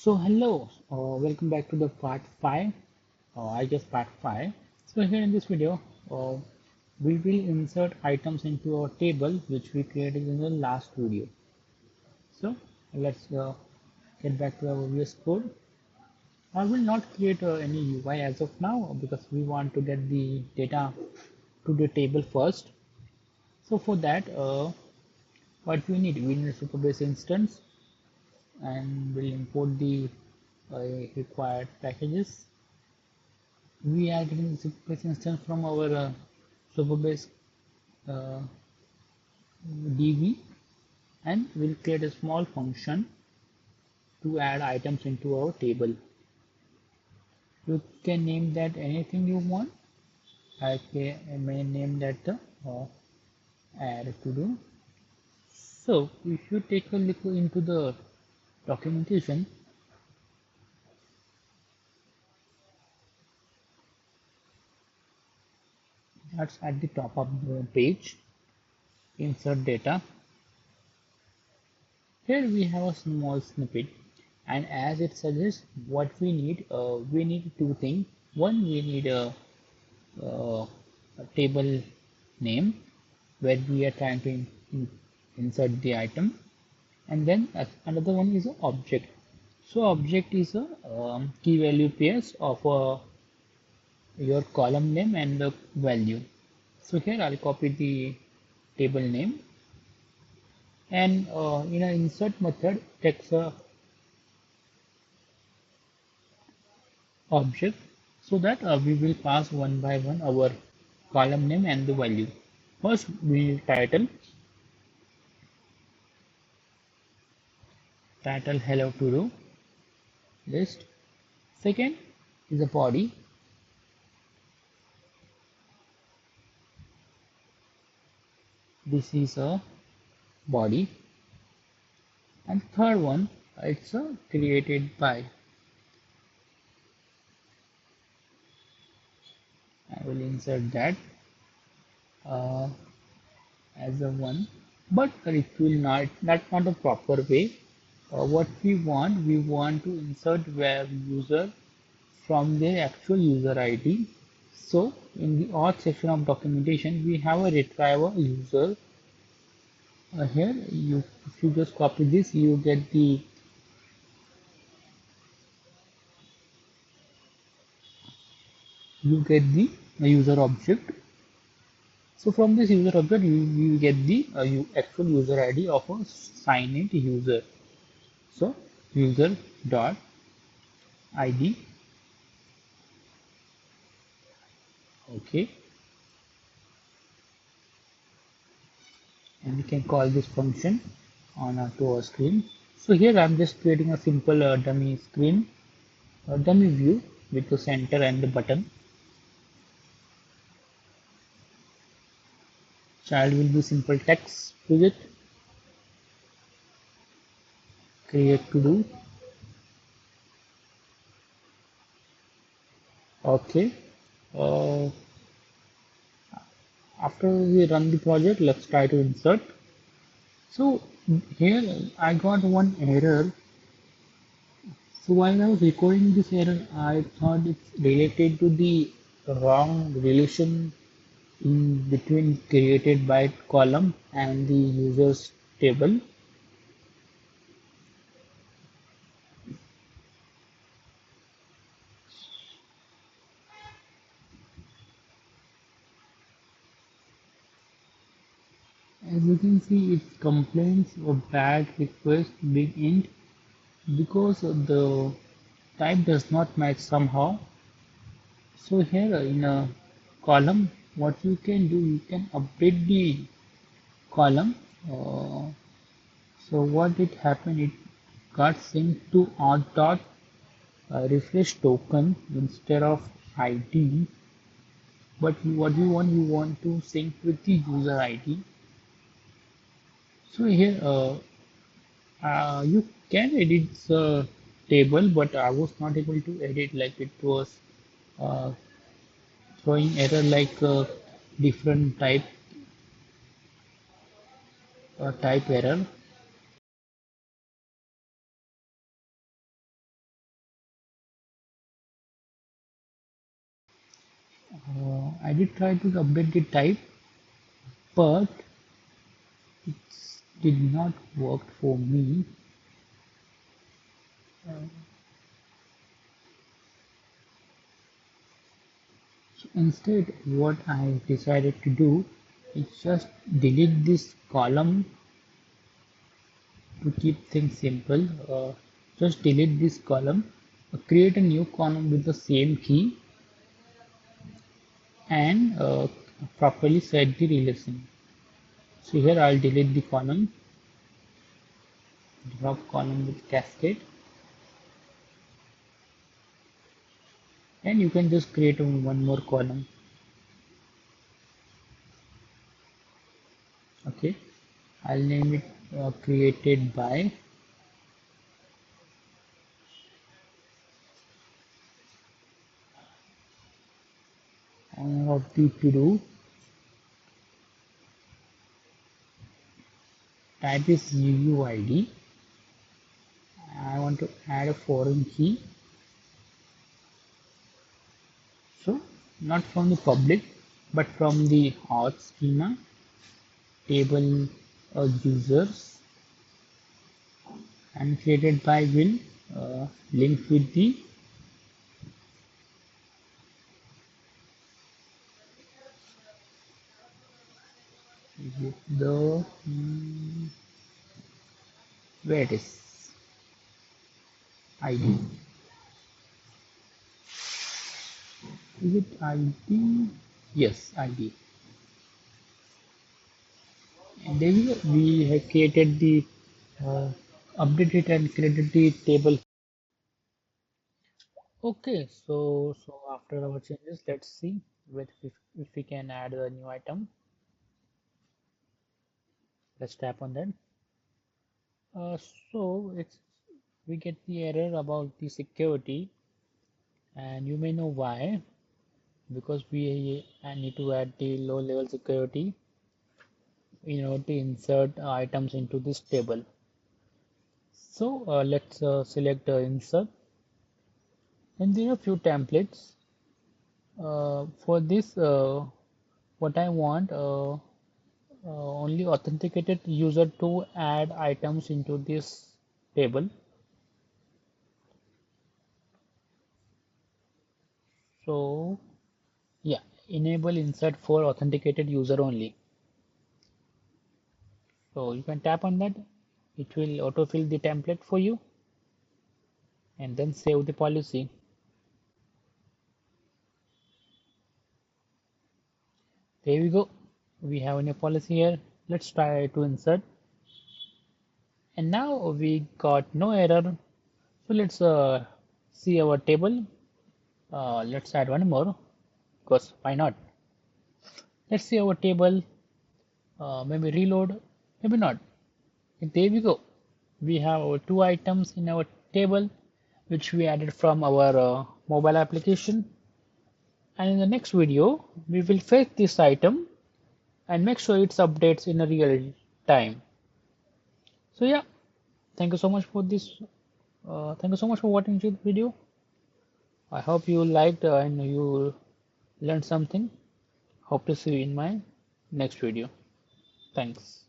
So hello, welcome back to the part 5, I guess part 5. So here in this video, uh, we will insert items into our table which we created in the last video. So let's get back to our VS Code. I will not create any UI as of now because we want to get the data to the table first. So for that, what we need a Supabase instance and we'll import the required packages. We are getting the Supabase instance from our Supabase uh, DB, and we'll create a small function to add items into our table. You can name that anything you want. I may name that add to do. So if you take a look into the documentation, that's at the top of the page. Insert data. Here we have a small snippet, and as it suggests, what we need two things. One, we need a table name where we are trying to insert the item, and then another one is an object. So object is a key value pairs of your column name and the value. So here I'll copy the table name, and in an insert method takes a object, so that we will pass one by one our column name and the value. First we will title hello to do list. Second is the body. This is a body. And third one, it's a created by. I will insert that uh, as a one, but it will not, that's not a proper way. What we want to insert where user from their actual user ID. So in the auth section of documentation, we have a retriever user. Here, if you just copy this, you get the user object. So from this user object, you get the actual user ID of a signed user. So user dot ID. Okay, and we can call this function on to our screen. So here I'm just creating a simple dummy screen, a dummy view with the center and the button. Child will be simple text widget. Create to do. Okay. Uh, After we run the project, let's try to insert. So here I got one error. So while I was recording this error, I thought it's related to the wrong relation in between created by column and the users table. As you can see, it complains of bad request big int because the type does not match somehow. So here in a column, what you can do, you can update the column. Uh, so what did happen? It got synced to auth dot refresh token instead of ID. But what you want to sync with the user ID. So here you can edit the table, but I was not able to edit, like it was uh, throwing error like different type error. I did try to update the type, but it did not work for me. So instead, what I decided to do is just delete this column to keep things simple. Just delete this column, create a new column with the same key, and properly set the relation. So here I'll delete the column, drop column with cascade, and you can just create one more column. Okay, I'll name it created by, of the to do. Type is UUID. I want to add a foreign key. So not from the public, but from the auth schema table users, and created by will link with the where it is ID. Is it ID? Yes, ID. And then we have created the uh, updated and created the table. Okay, so after our changes, let's see if we can add a new item. Let's tap on that. Uh, so it's we get the error about the security, and you may know why, because we need to add the low level security in order to insert items into this table. So let's select insert, and there are a few templates. For this, what I want only authenticated user to add items into this table. So yeah, enable insert for authenticated user only. So you can tap on that. It will autofill the template for you, and then save the policy. There we go. We have a new policy here. Let's try to insert. And now we got no error. So let's see our table. Let's add one more, because why not? Let's see our table. Maybe reload, maybe not. And there we go. We have our two items in our table, which we added from our mobile application. And in the next video, we will fetch this item and make sure it updates in a real time. So yeah, thank you so much for this. Thank you so much for watching this video. I hope you liked and you learned something. Hope to see you in my next video. Thanks.